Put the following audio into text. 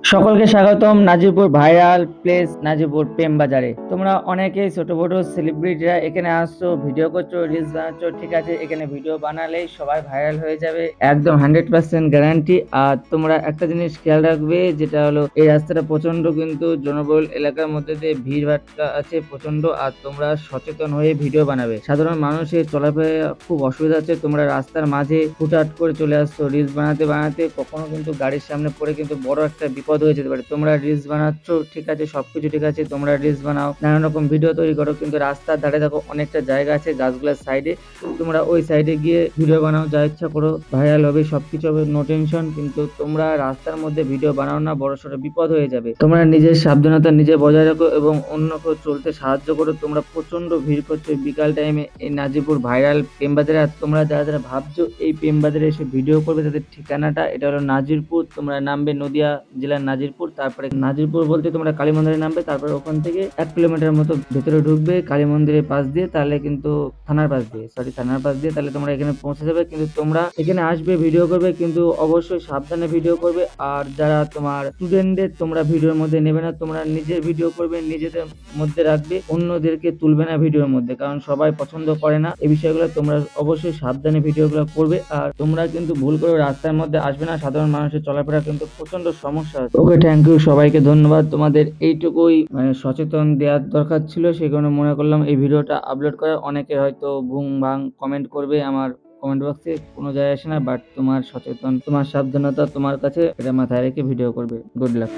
সকলকে স্বাগতম Nazirpur viral place Nazirpur প্রেম বাজারে। তোমরা অনেকেই ছোট বড় সেলিব্রিটিরা এখানে আসছো, ভিডিও করছো, রিলস বানাচ্ছো, ঠিক আছে, এখানে ভিডিও বানালেই সবাই ভাইরাল হয়ে যাবে, একদম 100% গ্যারান্টি। আর তোমরা একটা জিনিস খেয়াল রাখবে, যেটা হলো এই রাস্তাটা প্রচন্ড কিন্তু জনবহুল এলাকার মধ্যে দিয়ে ভিড় ভাট্টা আছে প্রচন্ড। আর তোমরা সচেতন হয়ে ভিডিও বানাবে, সাধারণ মানুষের চলাফেরা খুব অসুবিধা হচ্ছে, তোমরা রাস্তার মাঝে হুটহাট করে চলে আসছো রিলস বানাতে বানাতে, কখনো কিন্তু গাড়ির সামনে পড়ে কিন্তু বড় একটা বিপদ হয়ে যেতে পারে। তোমরা রিলস বানাচ্ছ, ঠিক আছে, সবকিছু ঠিক আছে, তোমরা রিলস বানাও, নানান রকম ভিডিও তৈরি করো, কিন্তু রাস্তার ধারে দেখো অনেকটা জায়গা আছে গাছগুলোর সাইডে, তোমরা ওই সাইডে গিয়ে ভিডিও বানাও, যা ইচ্ছা করো, ভাইরাল হবে, সবকিছু হবে, নো টেনশন। কিন্তু তোমরা রাস্তার মধ্যে ভিডিও বানাও না, বড়সড় বিপদ হয়ে যাবে। তোমরা নিজের সাবধানতা নিজে বজায় রাখো এবং অন্যকে চলতে সাহায্য করো। তোমরা প্রচন্ড ভিড় করছো বিকাল টাইমে এই নাজিরপুর ভাইরাল প্রেম বাজারে। আর তোমরা যারা যারা ভাবছো এই প্রেম বাজারে এসে ভিডিও করবে, তাদের ঠিকানাটা এটা হলো নাজিরপুর। তোমরা নামবে নদিয়া জেলার নাজিরপুর, তারপরে নাজিরপুর বলতে তোমরা কালী মন্দিরে নামবে, তারপরে ওখান থেকে 1 কিলোমিটার মতো ভেতরে ঢুকবে কালী মন্দিরের পাশ দিয়ে, তাহলে কিন্তু থানার পাশ দিয়ে, থানার পাশ দিয়ে, তাহলে তোমরা এখানে পৌঁছে যাবে। কিন্তু তোমরা এখানে আসবে, ভিডিও করবে, কিন্তু অবশ্যই সাবধানে ভিডিও করবে। আর যারা তোমার স্টুডেন্টদের তোমরা ভিডিওর মধ্যে নেবে না, তোমরা নিজের ভিডিও করবে, নিজেদের মধ্যে রাখবে, অন্যদেরকে তুলবে না ভিডিওর মধ্যে, কারণ সবাই পছন্দ করে না এই বিষয়গুলো। তোমরা অবশ্যই সাবধানে ভিডিওগুলো করবে। আর তোমরা কিন্তু ভুল করে রাস্তার মধ্যে আসবে না, সাধারণ মানুষের চলাফেরা কিন্তু প্রচন্ড সমস্যা হচ্ছে। ওকে, থ্যাংক ইউ, সবাইকে ধন্যবাদ। তোমাদের এইটুকুই সচেতন দেওয়ার দরকার ছিল, সেই কারণে মনে করলাম এই ভিডিওটা আপলোড করা। অনেকে হয়তো ভুং ভাং কমেন্ট করবে আমার কমেন্ট বক্সে, কোনো যায় আসে না, বাট তোমার সচেতন, তোমার সাবধানতা তোমার কাছে, এটা মাথায় রেখে ভিডিও করবে। Good luck.